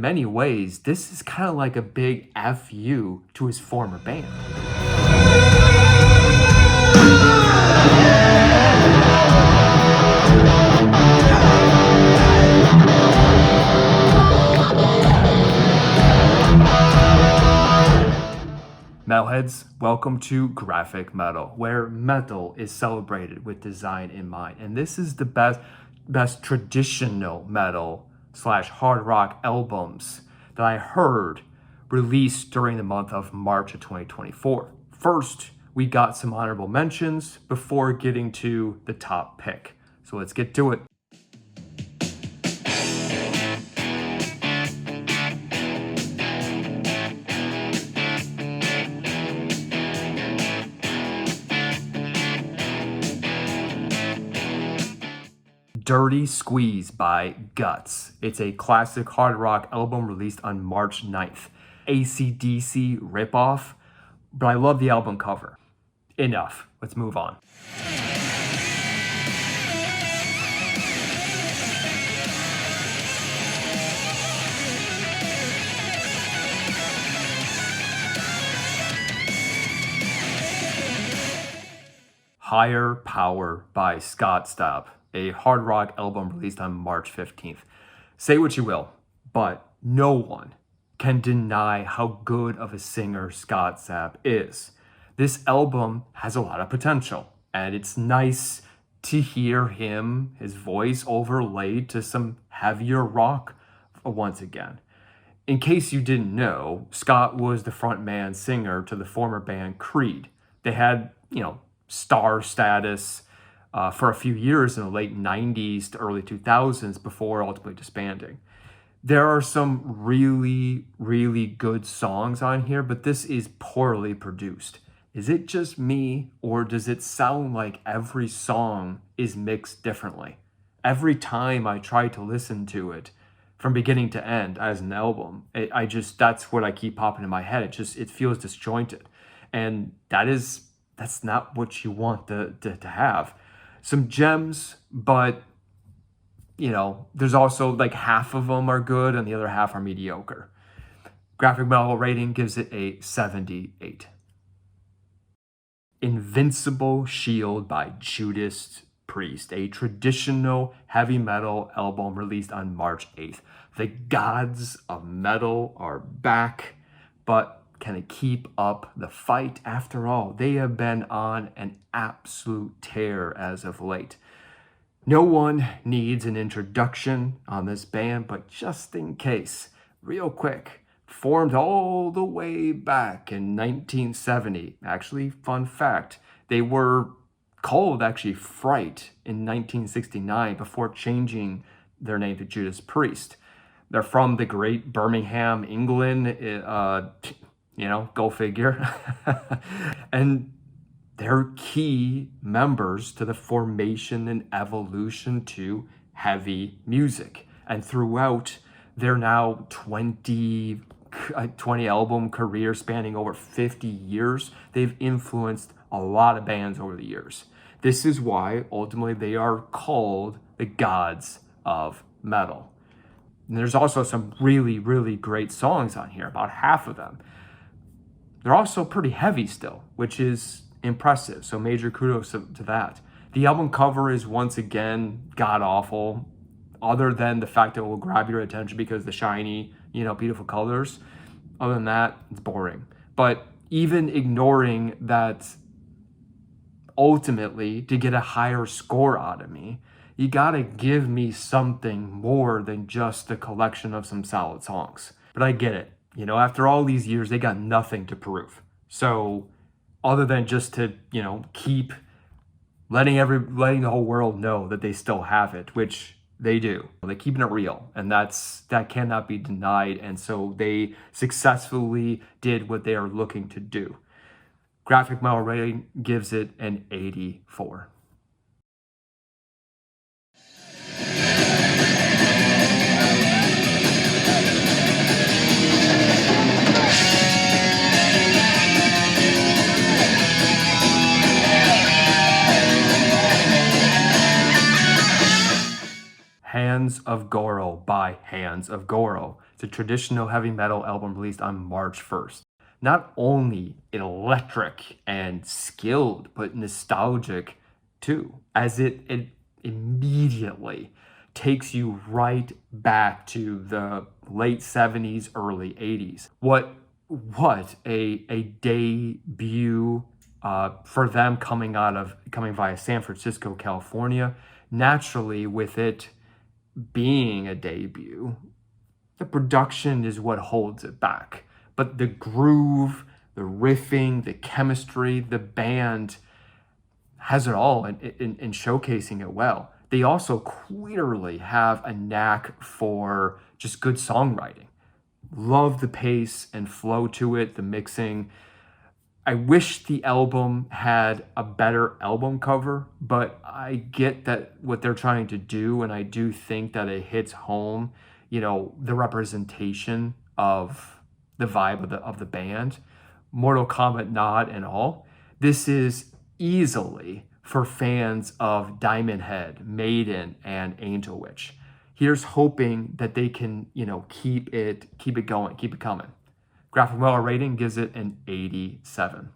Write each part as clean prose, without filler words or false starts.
many ways, this is kind of like a big FU to his former band. Metalheads, welcome to Graphic Metal, where metal is celebrated with design in mind. And this is the best traditional metal / hard rock albums that I heard released during the month of March of 2024. First, we got some honorable mentions before getting to the top pick. So let's get to it. Dirty Squeeze by Guts. It's a classic hard rock album released on March 9th. AC/DC ripoff, but I love the album cover. Enough, let's move on. Higher Power by Scott Stapp, a hard rock album released on March 15th. Say what you will, but no one can deny how good of a singer Scott Stapp is. This album has a lot of potential, and it's nice to hear his voice overlaid to some heavier rock once again. In case you didn't know, Scott was the frontman singer to the former band Creed. They had, star status for a few years in the late 90s to early 2000s before ultimately disbanding. There are some really, really good songs on here, but this is poorly produced. Is it just me, or does it sound like every song is mixed differently? Every time I try to listen to it from beginning to end as an album, that's what I keep popping in my head. It feels disjointed. And that's not what you want to have. Some gems, but there's also like half of them are good and the other half are mediocre. Graphic Metal rating gives it a 78. Invincible Shield by Judas Priest, a traditional heavy metal album released on March 8th. The gods of metal are back, but can it keep up the fight? After all, they have been on an absolute tear as of late. No one needs an introduction on this band, but just in case, real quick, formed all the way back in 1970. Actually, fun fact, they were called Fright in 1969 before changing their name to Judas Priest. They're from the great Birmingham, England, go figure. And they're key members to the formation and evolution to heavy music. And throughout their now 20 album career spanning over 50 years, they've influenced a lot of bands over the years. This is why ultimately they are called the gods of metal. And there's also some really, really great songs on here, about half of them. They're also pretty heavy still, which is impressive. So major kudos to that. The album cover is once again god-awful, other than the fact that it will grab your attention because the shiny, beautiful colors. Other than that, it's boring. But even ignoring that, ultimately, to get a higher score out of me, you gotta give me something more than just a collection of some solid songs. But I get it. After all these years, they got nothing to prove. So other than just to, keep letting the whole world know that they still have it, which they do. They're keeping it real, and that cannot be denied. And so they successfully did what they are looking to do. Graphic Metal rating gives it an 84. Hands of Goro by Hands of Goro. It's a traditional heavy metal album released on March 1st. Not only electric and skilled, but nostalgic too, as it immediately takes you right back to the late 70s, early 80s. What a debut for them coming via San Francisco, California. Naturally, with it being a debut, the production is what holds it back. But the groove, the riffing, the chemistry, the band has it all in showcasing it well. They also clearly have a knack for just good songwriting. Love the pace and flow to it, the mixing. I wish the album had a better album cover, but I get that what they're trying to do, and I do think that it hits home, the representation of the vibe of the band, Mortal Kombat nod and all. This is easily for fans of Diamond Head, Maiden, and Angel Witch. Here's hoping that they can, keep it going, keep it coming. Grafikmetal rating gives it an 87.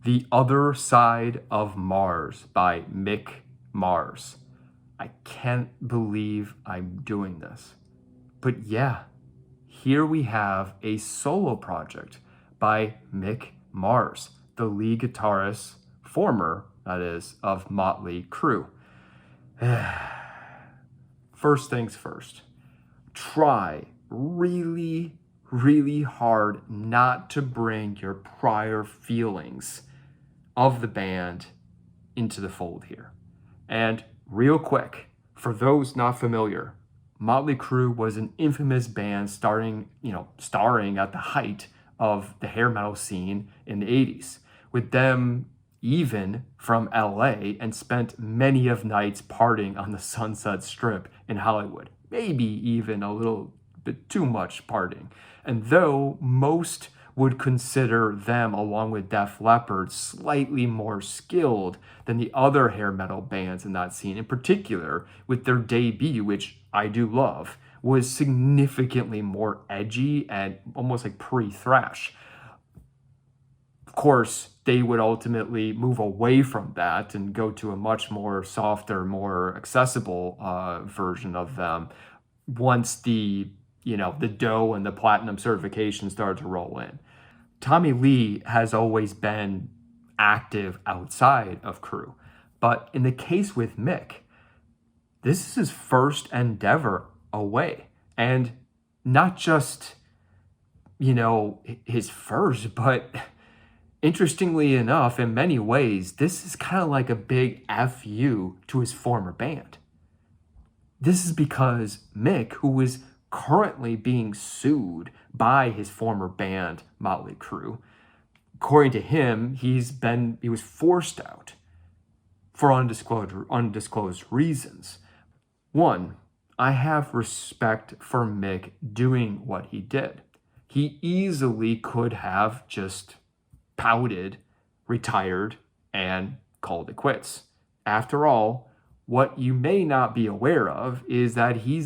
The Other Side of Mars by Mick Mars. I can't believe I'm doing this. But yeah, here we have a solo project by Mick Mars, the lead guitarist, former, that is, of Motley Crue. First things first, try really, really hard not to bring your prior feelings of the band into the fold here. And real quick, for those not familiar, Motley Crue was an infamous band starring at the height of the hair metal scene in the 80s, with them even from LA, and spent many of nights partying on the Sunset Strip in Hollywood, maybe even a little bit too much partying. And though most would consider them, along with Def Leppard, slightly more skilled than the other hair metal bands in that scene, in particular with their debut, which I do love, was significantly more edgy and almost like pre-thrash. Of course, they would ultimately move away from that and go to a much more softer, more accessible version of them once the dough and the platinum certification started to roll in. Tommy Lee has always been active outside of Crue, but in the case with Mick, this is his first endeavor away, and not just his first, but interestingly enough, in many ways, this is kind of like a big FU to his former band. This is because Mick, who is currently being sued by his former band, Motley Crue, according to him, he was forced out for undisclosed reasons. One, I have respect for Mick doing what he did. He easily could have just pouted, retired, and called it quits. After all, what you may not be aware of is that he's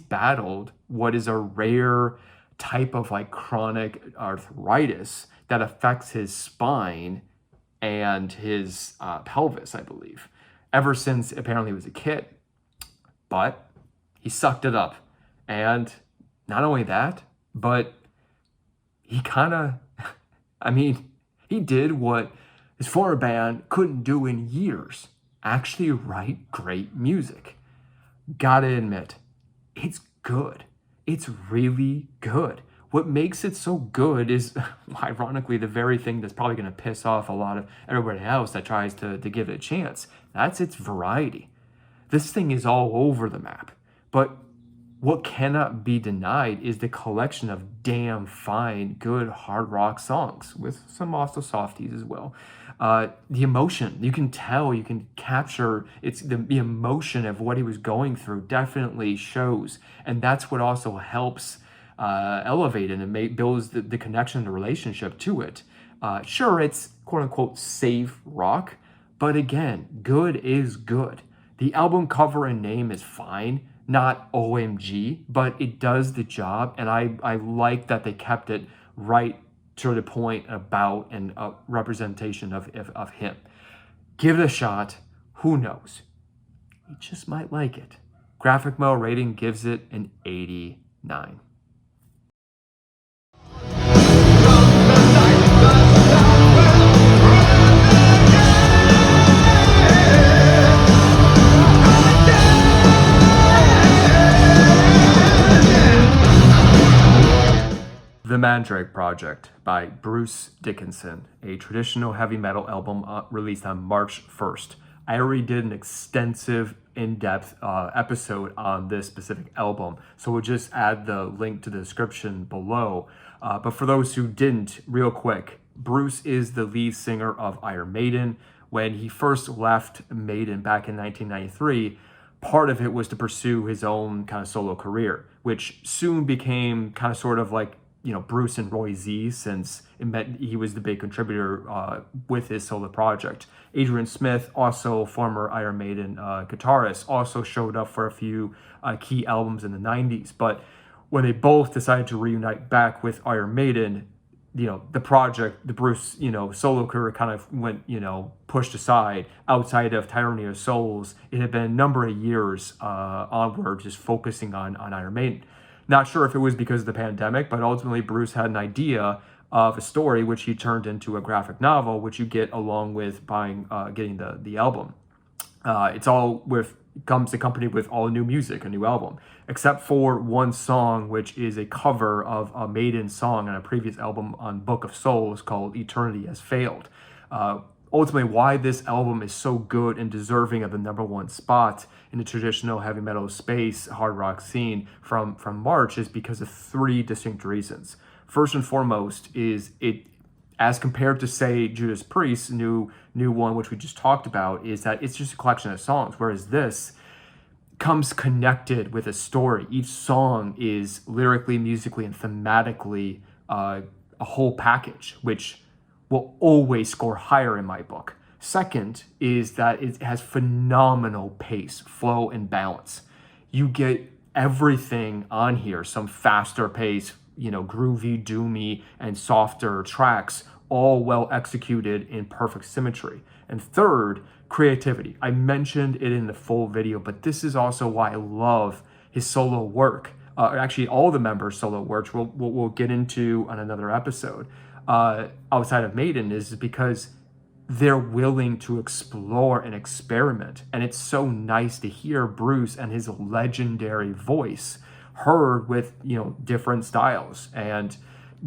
battled what is a rare type of chronic arthritis that affects his spine and his pelvis, I believe, ever since apparently he was a kid. But he sucked it up. And not only that, but he he did what his former band couldn't do in years. Actually write great music. Gotta admit, it's good. It's really good. What makes it so good is, ironically, the very thing that's probably going to piss off a lot of everybody else that tries to give it a chance. That's its variety. This thing is all over the map. But what cannot be denied is the collection of damn fine, good hard rock songs, with some also softies as well. The emotion, you can tell, you can capture, it's the emotion of what he was going through definitely shows. And that's what also helps elevate it and builds the connection, the relationship to it. Sure, it's quote unquote safe rock, but again, good is good. The album cover and name is fine, not OMG, but it does the job. And I like that they kept it right to the point about and a representation of him. Give it a shot. Who knows? You just might like it. Grafikmetal rating gives it an 89. The Maiden Project by Bruce Dickinson, a traditional heavy metal album released on March 1st. I already did an extensive, in-depth episode on this specific album, so we'll just add the link to the description below. But for those who didn't, real quick, Bruce is the lead singer of Iron Maiden. When he first left Maiden back in 1993, part of it was to pursue his own kind of solo career, which soon became kind of sort of like, you know, Bruce and Roy Z, since it meant he was the big contributor with his solo project. Adrian Smith, also former Iron Maiden guitarist, also showed up for a few key albums in the 90s. But when they both decided to reunite back with Iron Maiden, you know, the project, the Bruce, you know, solo career kind of went, you know, pushed aside. Outside of Tyranny of Souls, it had been a number of years onward just focusing on Iron Maiden. Not sure if it was because of the pandemic, but ultimately Bruce had an idea of a story which he turned into a graphic novel, which you get along with getting the album. It's all comes accompanied with all new music, a new album, except for one song, which is a cover of a Maiden song on a previous album on Book of Souls called Eternity Has Failed. Ultimately, why this album is so good and deserving of the #1 spot in the traditional heavy metal space hard rock scene from March is because of three distinct reasons. First and foremost is it, as compared to, say, Judas Priest's new one, which we just talked about, is that it's just a collection of songs, whereas this comes connected with a story. Each song is lyrically, musically, and thematically a whole package, which will always score higher in my book. Second is that it has phenomenal pace, flow, and balance. You get everything on here, some faster pace, you know, groovy, doomy, and softer tracks, all well executed in perfect symmetry. And third, creativity. I mentioned it in the full video, but this is also why I love his solo work. Actually, all the members' solo works we'll get into on another episode. Outside of Maiden is because they're willing to explore and experiment. And it's so nice to hear Bruce and his legendary voice heard with, you know, different styles and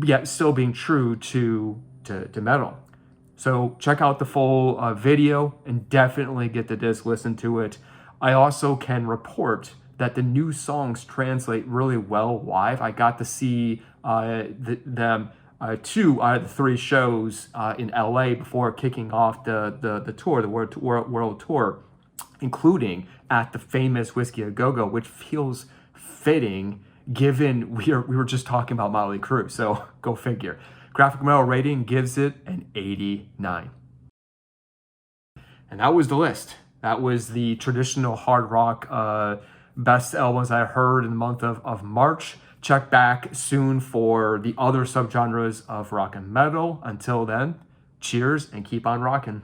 yet still being true to metal. So check out the full video and definitely get the disc, listen to it. I also can report that the new songs translate really well live. I got to see them 2 out of the 3 shows in LA before kicking off the tour, the world tour, including at the famous Whiskey A Go Go, which feels fitting given we were just talking about Motley Crue. So go figure. Grafikmetal rating gives it an 89. And that was the list. That was the traditional hard rock best albums I heard in the month of March. Check back soon for the other subgenres of rock and metal. Until then, cheers and keep on rocking.